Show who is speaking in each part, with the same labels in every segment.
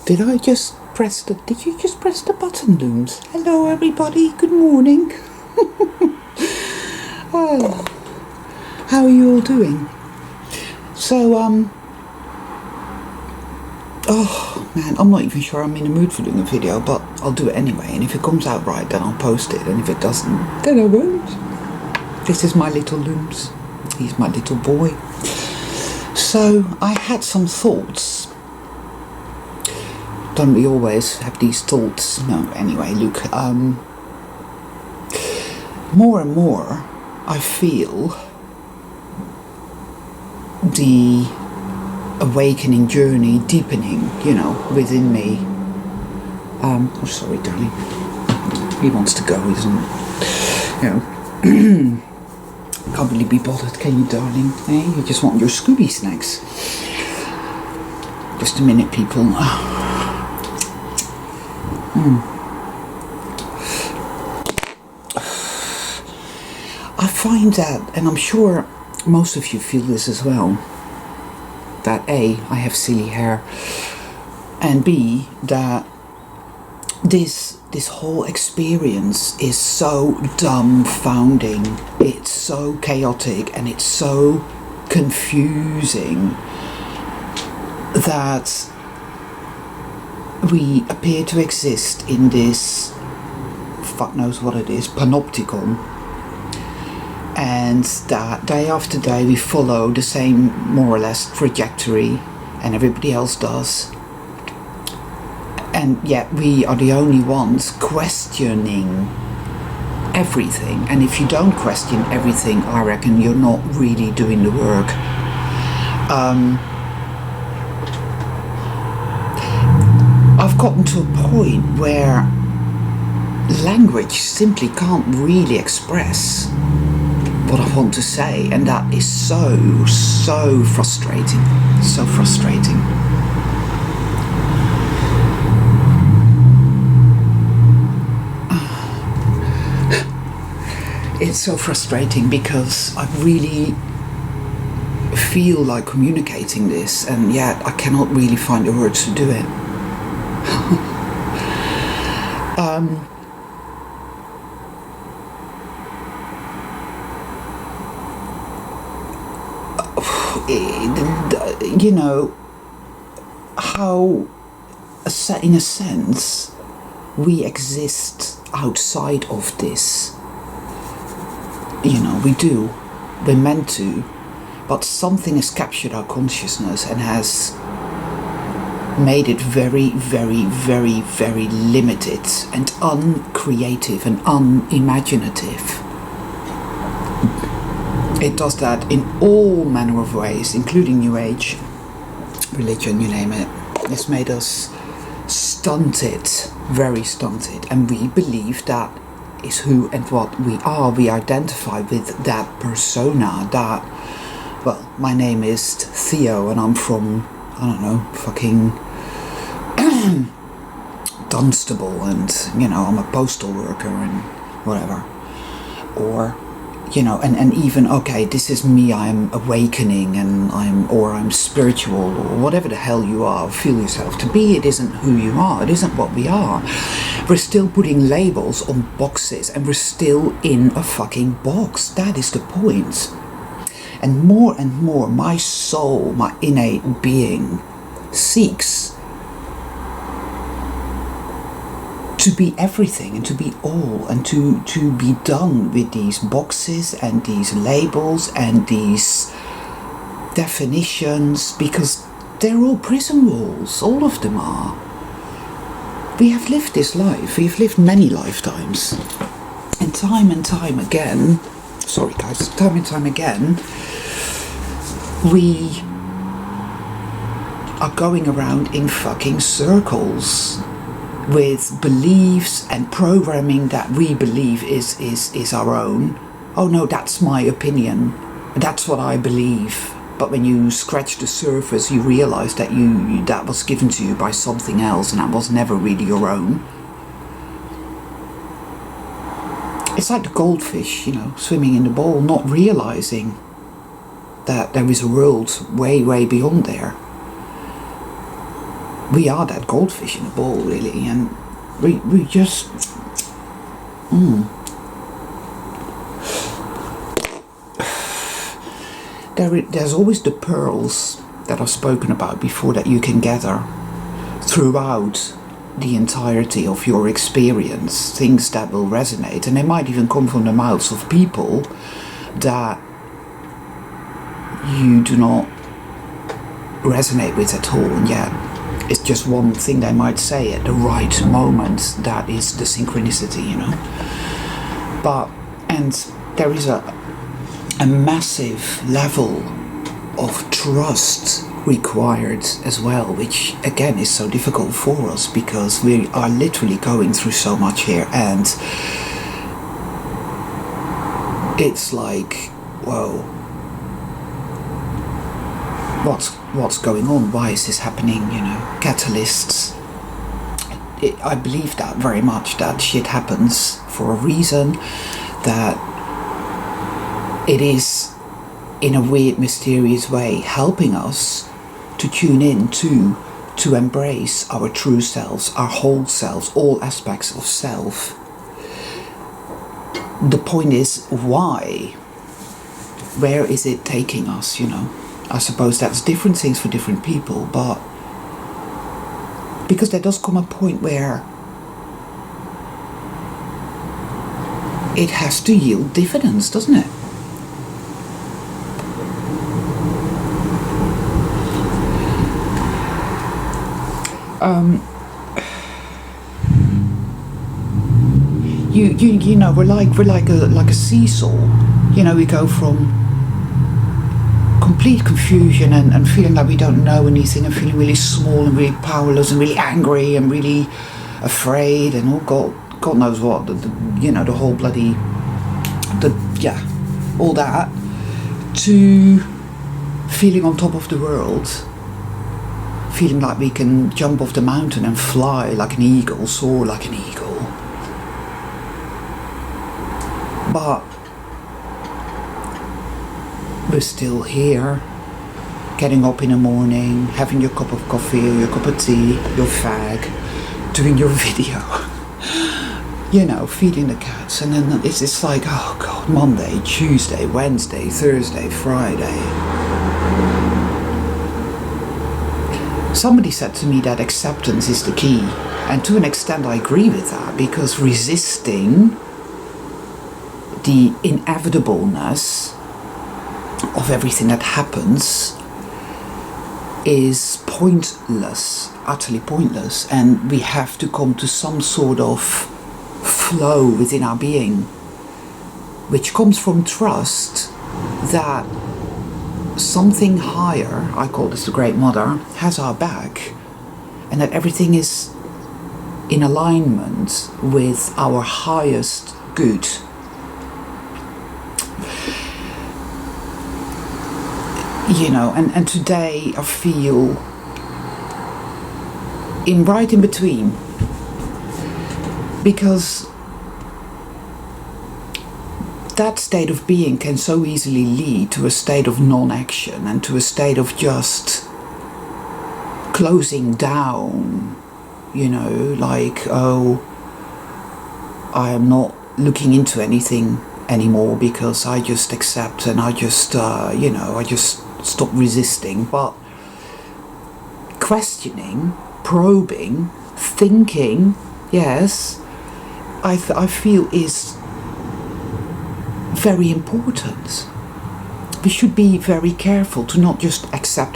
Speaker 1: Did you just press the button, Looms? Hello everybody, good morning. Oh, how are you all doing? So, oh man, I'm not even sure I'm in the mood for doing a video, but I'll do it anyway, and if it comes out right, then I'll post it, and if it doesn't, then I won't. This is my little Looms. He's my little boy. So, I had some thoughts. Don't we always have these thoughts? No, anyway, look, more and more I feel the awakening journey deepening, within me. Oh, sorry, darling. He wants to go, he doesn't, can't really be bothered, can you, darling? Hey, you just want your Scooby snacks. Just a minute, people. I find that, and I'm sure most of you feel this as well, that A, I have silly hair, and B, that this whole experience is so dumbfounding, it's so chaotic, and it's so confusing that we appear to exist in this, fuck knows what it is, panopticon, and that day after day we follow the same, more or less, trajectory, and everybody else does, and yet we are the only ones questioning everything. And if you don't question everything, I reckon you're not really doing the work. I've gotten to a point where language simply can't really express what I want to say, and that is so frustrating. So frustrating. It's so frustrating because I really feel like communicating this, and yet I cannot really find the words to do it. How, in a sense, we exist outside of this. We do. We're meant to. But something has captured our consciousness and has made it very, very, very, very limited and uncreative and unimaginative. It does that in all manner of ways, including New Age, religion, you name it. It's made us stunted, very stunted, and we believe that is who and what we are. We identify with that persona, that, well, my name is Theo and I'm from, I don't know, fucking Dunstable, and, I'm a postal worker and whatever. Or, and even, okay, this is me, I'm awakening and I'm spiritual, or whatever the hell you are, feel yourself to be. It isn't who you are, it isn't what we are. We're still putting labels on boxes, and we're still in a fucking box. That is the point. And more my soul, my innate being, seeks to be everything and to be all, and to be done with these boxes and these labels and these definitions, because they're all prison walls. All of them are. We have lived this life. We've lived many lifetimes, and time again, sorry guys, time and time again, we are going around in fucking circles with beliefs and programming that we believe is our own. Oh no, that's my opinion, that's what I believe. But when you scratch the surface, you realise that that was given to you by something else, and that was never really your own. It's like the goldfish, swimming in the bowl, not realising that there is a world way, way beyond there. we are that goldfish in a bowl, really, and we just there's always the pearls that I've spoken about before that you can gather throughout the entirety of your experience, things that will resonate, and they might even come from the mouths of people that you do not resonate with at all, and yet it's just one thing they might say at the right moment that is the synchronicity, you know. And there is a massive level of trust required as well, which again is so difficult for us because we are literally going through so much here, and it's like, whoa, what's going on? Why is this happening? You know, catalysts. I believe that very much, that shit happens for a reason, that it is in a weird, mysterious way helping us to tune in to embrace our true selves, our whole selves, all aspects of self. The point is, why? Where is it taking us, you know? I suppose that's different things for different people, but because there does come a point where it has to yield dividends, doesn't it? You know, we're like a seesaw. You know, we go from complete confusion and feeling like we don't know anything, and feeling really small and really powerless and really angry and really afraid and God knows what, you know, the whole bloody, all that, to feeling on top of the world, feeling like we can jump off the mountain and fly like an eagle, soar like an eagle. But we're still here, getting up in the morning, having your cup of coffee, your cup of tea, your fag, doing your video, you know, feeding the cats, and then it's like, oh God, Monday, Tuesday, Wednesday, Thursday, Friday. Somebody said to me that acceptance is the key, and to an extent I agree with that, because resisting the inevitableness of everything that happens is pointless, utterly pointless, and we have to come to some sort of flow within our being, which comes from trust that something higher, I call this the Great Mother, has our back, and that everything is in alignment with our highest good. You know, and today I feel right in between, because that state of being can so easily lead to a state of non-action and to a state of just closing down, you know, like, oh, I am not looking into anything anymore because I just accept and I just, I just stop resisting. But questioning, probing, thinking, yes, I feel is very important. We should be very careful to not just accept.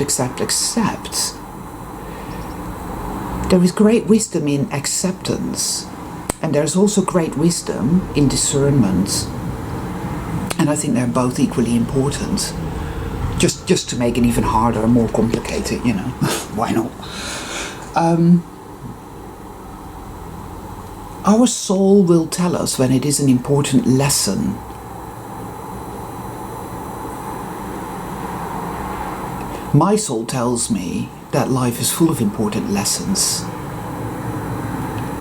Speaker 1: There is great wisdom in acceptance, and there's also great wisdom in discernment, and I think they're both equally important. Just to make it even harder and more complicated, you know. Why not? Our soul will tell us when it is an important lesson. My soul tells me that life is full of important lessons,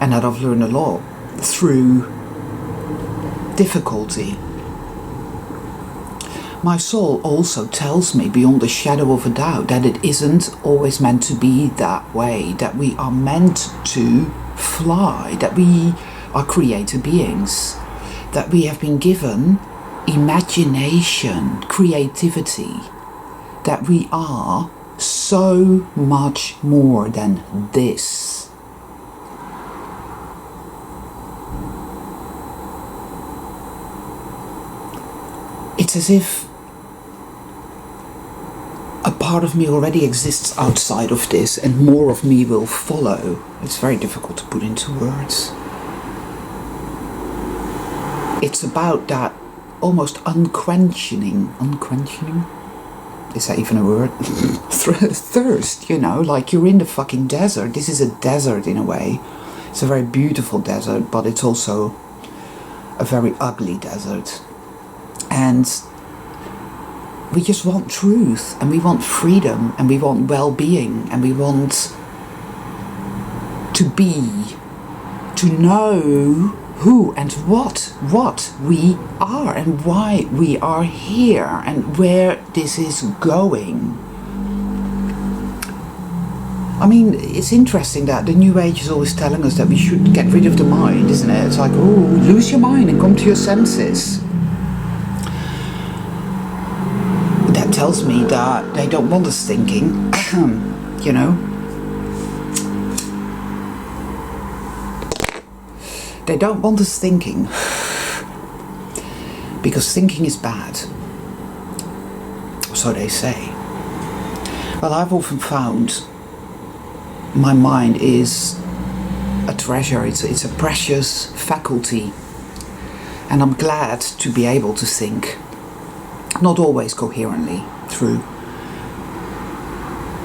Speaker 1: and that I've learned a lot through difficulty. My soul also tells me beyond a shadow of a doubt that it isn't always meant to be that way, that we are meant to fly, that we are creator beings, that we have been given imagination, creativity, that we are so much more than this. It's as if a part of me already exists outside of this and more of me will follow. It's very difficult to put into words. It's about that almost unquenching, is that even a word? Thirst, like you're in the fucking desert. This is a desert in a way. It's a very beautiful desert, but it's also a very ugly desert. And we just want truth, and we want freedom, and we want well-being, and we want to be, to know who and what we are, and why we are here, and where this is going. I mean, it's interesting that the New Age is always telling us that we should get rid of the mind, isn't it? It's like, oh, lose your mind and come to your senses. That tells me that they don't want us thinking, They don't want us thinking, because thinking is bad. So they say. Well, I've often found my mind is a treasure. It's a precious faculty. And I'm glad to be able to think. Not always coherently through.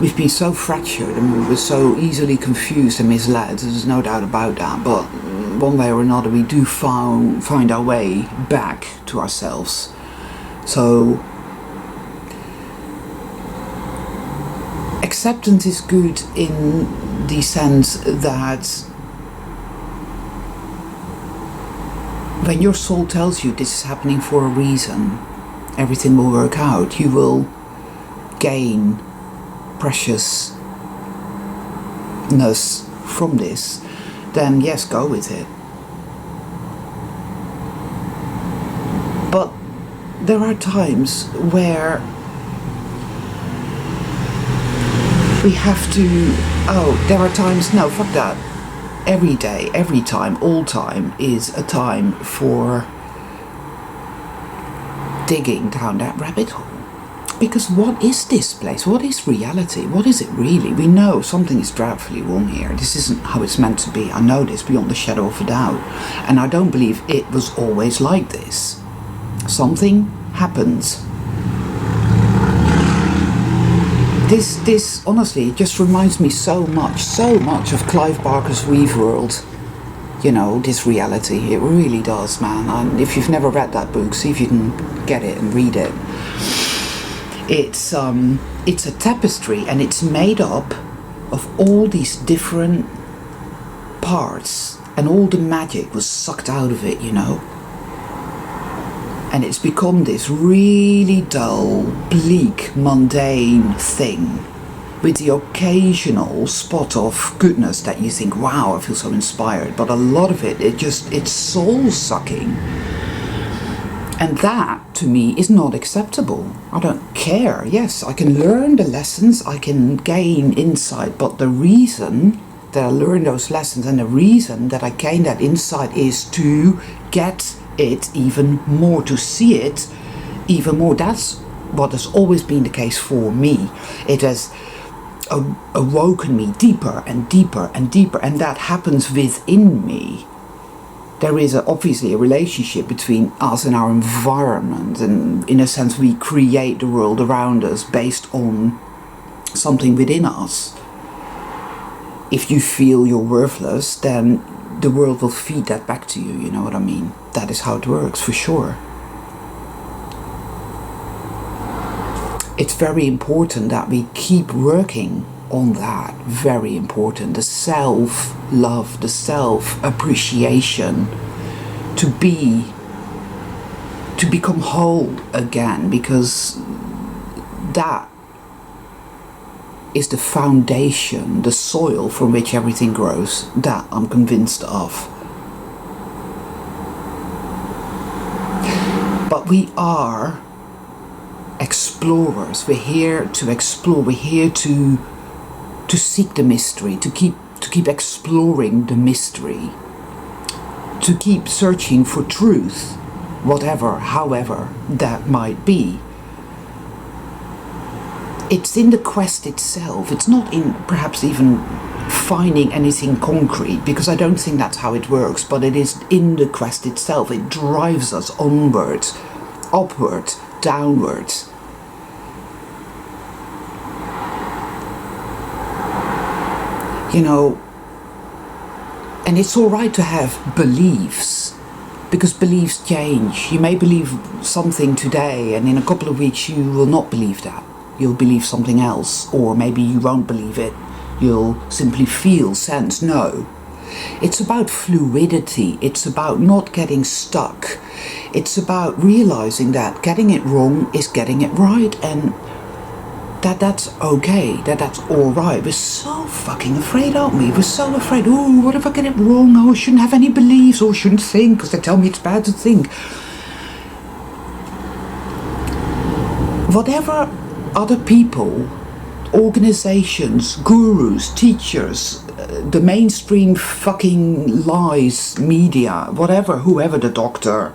Speaker 1: We've been so fractured and we're so easily confused and misled. There's no doubt about that. But one way or another we do find our way back to ourselves. So acceptance is good in the sense that when your soul tells you this is happening for a reason, everything will work out, you will gain preciousness from this, then yes, go with it. But there are times where we have to, there are times, no, fuck that. Every day, every time, all time is a time for digging down that rabbit hole. Because what is this place? What is reality? What is it really? We know something is dreadfully wrong here. This isn't how it's meant to be. I know this beyond the shadow of a doubt. And I don't believe it was always like this. Something happens. This honestly just reminds me so much of Clive Barker's Weave World. This reality. It really does, man. And if you've never read that book, see if you can get it and read it. It's a tapestry, and it's made up of all these different parts, and all the magic was sucked out of it, And it's become this really dull, bleak, mundane thing, with the occasional spot of goodness that you think, wow, I feel so inspired. But a lot of it's soul-sucking. And that, to me, is not acceptable. I don't care. Yes, I can learn the lessons, I can gain insight, but the reason that I learn those lessons and the reason that I gain that insight is to get it even more, to see it even more. That's what has always been the case for me. It has awoken me deeper and deeper and deeper, and that happens within me. There is obviously a relationship between us and our environment, and in a sense we create the world around us based on something within us. If you feel you're worthless, then the world will feed that back to you, you know what I mean? That is how it works, for sure. It's very important that we keep working on that. Very important. The self-love, the self-appreciation, to be to become whole again, because that is the foundation, the soil from which everything grows. That I'm convinced of. But we are explorers. We're here to explore. We're here to seek the mystery, to keep exploring the mystery, to keep searching for truth, whatever, however that might be. It's in the quest itself. It's not in perhaps even finding anything concrete, because I don't think that's how it works, but it is in the quest itself. It drives us onwards, upwards, downwards. You know, and it's all right to have beliefs, because beliefs change. You may believe something today, and in a couple of weeks you will not believe that. You'll believe something else, or maybe you won't believe it. You'll simply feel, sense, know. It's about fluidity. It's about not getting stuck. It's about realizing that getting it wrong is getting it right, and that's okay, that's alright. We're so fucking afraid, aren't we? We're so afraid. Oh, what if I get it wrong? Oh, I shouldn't have any beliefs, or I shouldn't think, because they tell me it's bad to think. Whatever other people, organizations, gurus, teachers, the mainstream fucking lies, media, whatever, whoever, the doctor,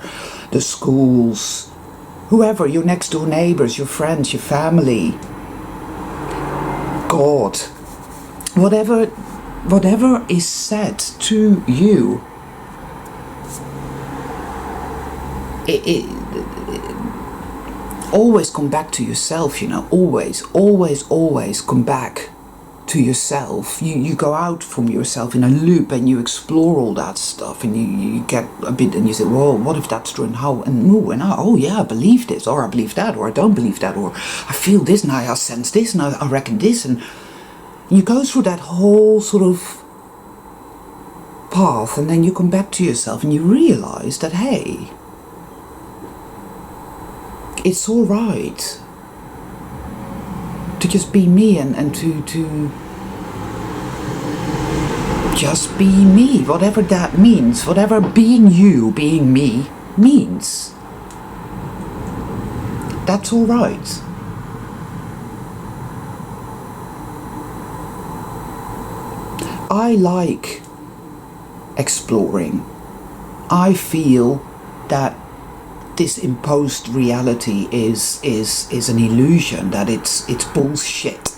Speaker 1: the schools, whoever, your next door neighbors, your friends, your family, God, whatever is said to you, it always come back to yourself, you know, always come back to yourself. You go out from yourself in a loop, and you explore all that stuff, and you get a bit, and you say, well, what if that's true, and how, and oh yeah, I believe this, or I believe that, or I don't believe that, or I feel this, and I sense this, and I reckon this, and you go through that whole sort of path, and then you come back to yourself, and you realize that, hey, it's all right to just be me, and to just be me, whatever that means, whatever being you, being me means. That's all right. I like exploring. I feel that this imposed reality is an illusion, that it's bullshit.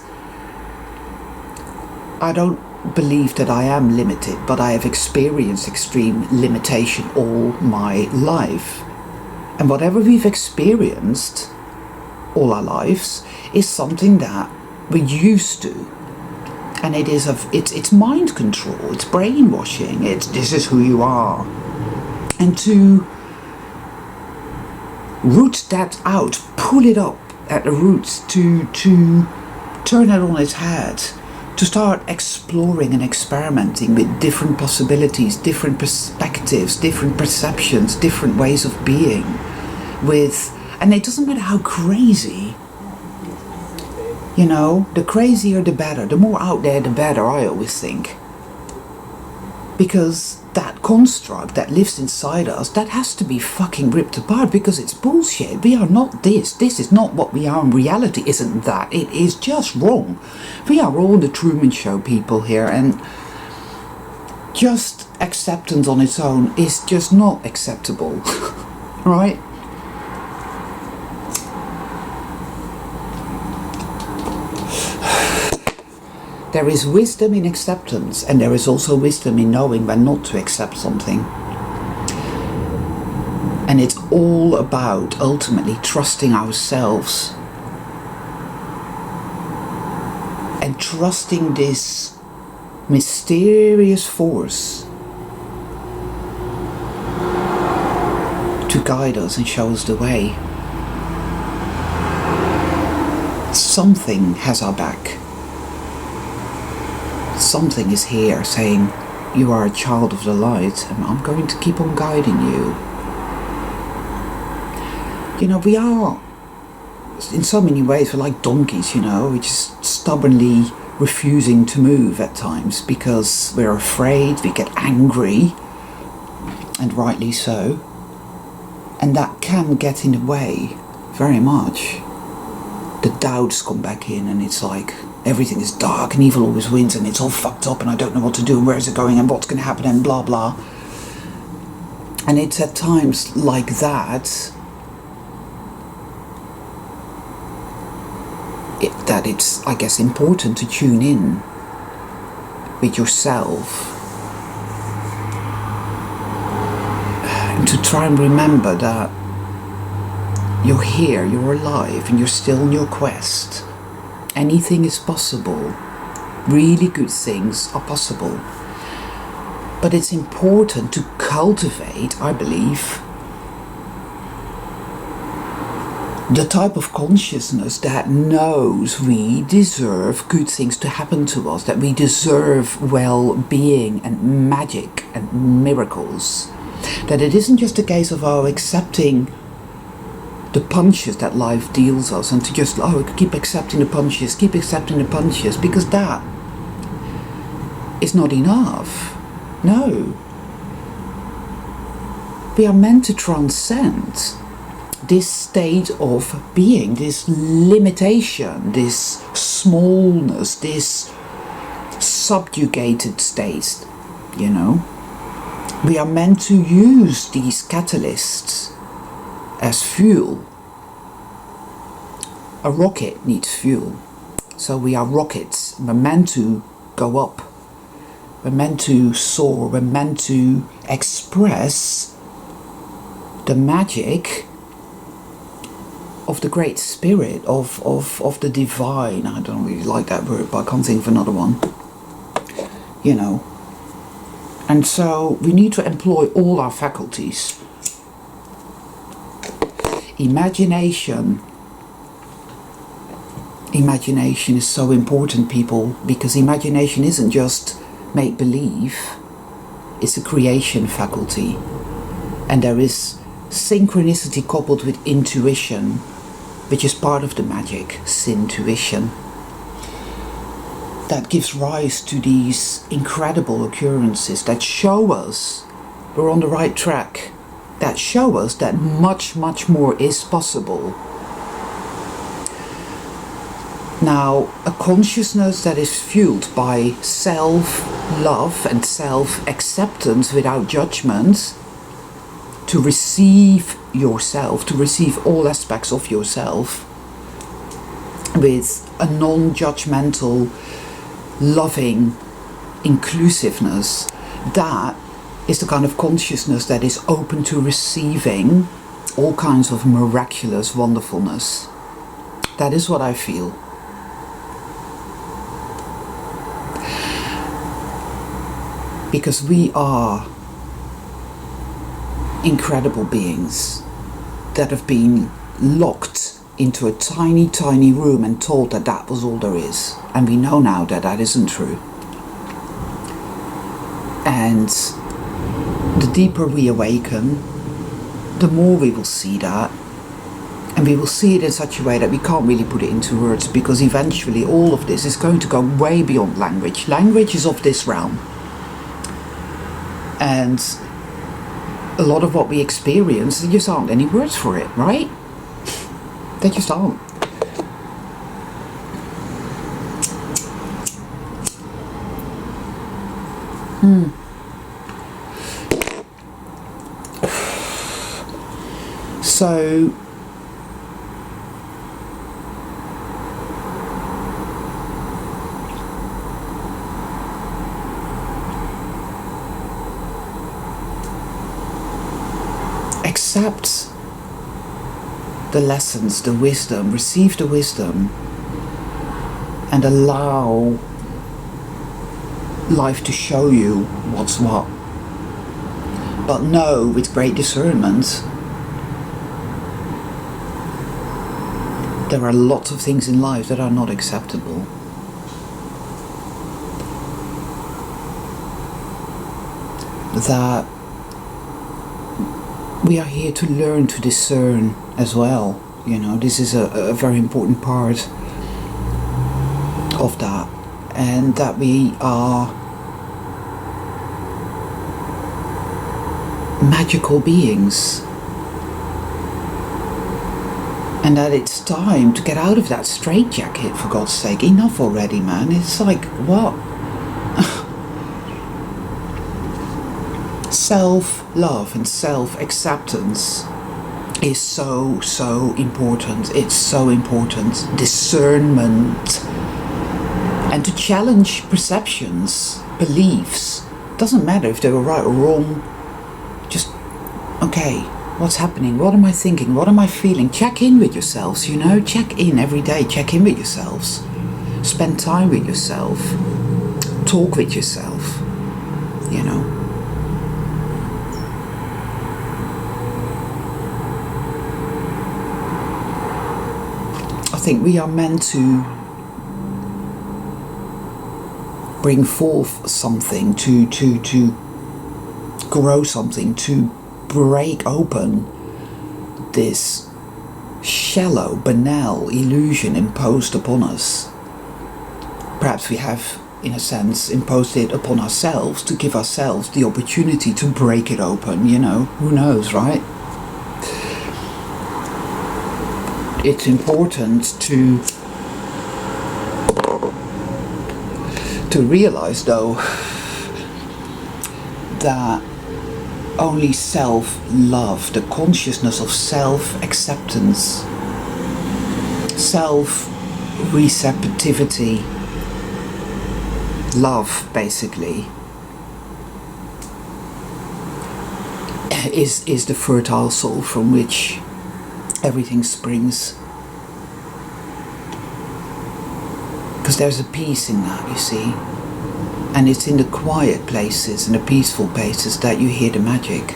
Speaker 1: I don't believe that I am limited, but I have experienced extreme limitation all my life. And whatever we've experienced all our lives is something that we're used to. And it's mind control, it's brainwashing, this is who you are. And to root that out, pull it up at the roots, to turn it on its head, to start exploring and experimenting with different possibilities, different perspectives, different perceptions, different ways of being, and it doesn't matter how crazy, you know, the crazier the better, the more out there the better, I always think. Because that construct that lives inside us, that has to be fucking ripped apart, because it's bullshit. We are not this. This is not what we are in reality, isn't that? It is just wrong. We are all the Truman Show people here, and just acceptance on its own is just not acceptable, right? There is wisdom in acceptance, and there is also wisdom in knowing when not to accept something. And it's all about ultimately trusting ourselves and trusting this mysterious force to guide us and show us the way. Something has our back. Something is here saying, you are a child of the light, and I'm going to keep on guiding you. You know, we are, in so many ways, we're like donkeys, you know, we're just stubbornly refusing to move at times because we're afraid, we get angry, and rightly so. And that can get in the way very much. The doubts come back in and it's like everything is dark and evil always wins and it's all fucked up and I don't know what to do and where is it going and what's going to happen and blah blah. And it's at times like that that it's, I guess, important to tune in with yourself and to try and remember that you're here, you're alive, and you're still on your quest. Anything is possible. Really good things are possible. But it's important to cultivate, I believe, the type of consciousness that knows we deserve good things to happen to us, that we deserve well-being and magic and miracles. That it isn't just a case of accepting the punches that life deals us and to just keep accepting the punches, because that is not enough. No. We are meant to transcend this state of being, this limitation, this smallness, this subjugated state, you know. We are meant to use these catalysts as fuel. A rocket needs fuel. So we are rockets. We're meant to go up. We're meant to soar. We're meant to express the magic of the great spirit, of the divine. I don't really like that word, but I can't think of another one. You know. And so we need to employ all our faculties. Imagination. Imagination is so important, people, because imagination isn't just make-believe. It's a creation faculty. And there is synchronicity coupled with intuition, which is part of the magic, syntuition, that gives rise to these incredible occurrences that show us we're on the right track, that show us that much, much more is possible. Now, a consciousness that is fueled by self-love and self-acceptance without judgment, to receive yourself, to receive all aspects of yourself with a non-judgmental, loving inclusiveness, that is the kind of consciousness that is open to receiving all kinds of miraculous wonderfulness. That is what I feel. Because we are incredible beings that have been locked into a tiny, tiny room and told that that was all there is. And we know now that that isn't true. And the deeper we awaken, the more we will see that. And we will see it in such a way that we can't really put it into words, because eventually all of this is going to go way beyond language. Language is of this realm. And a lot of what we experience, there just aren't any words for it, right? They just aren't. So accept the lessons, the wisdom, receive the wisdom, and allow life to show you what's what. But know with great discernment, there are lots of things in life that are not acceptable. That we are here to learn to discern as well. You know, this is a very important part of that, and that we are magical beings, and that it's time to get out of that straitjacket, for God's sake. Enough already, man. It's like, what? Self-love and self-acceptance is so important. It's so important. Discernment, and to challenge perceptions, beliefs. Doesn't matter if they were right or wrong. Just, okay, what's happening? What am I thinking? What am I feeling? Check in with yourselves, you know? Check in every day. Check in with yourselves. Spend time with yourself. Talk with yourself, you know? I think we are meant to bring forth something, to grow something, to break open this shallow, banal illusion imposed upon us. Perhaps we have, in a sense, imposed it upon ourselves to give ourselves the opportunity to break it open, you know, who knows, right? It's important to realize, though, that only self-love, the consciousness of self-acceptance, self-receptivity, love, basically, is the fertile soil from which everything springs. Because there's a peace in that, you see. And it's in the quiet places and the peaceful places that you hear the magic.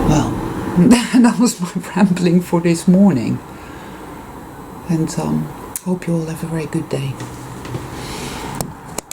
Speaker 1: Well, that was my rambling for this morning. And hope you all have a very good day.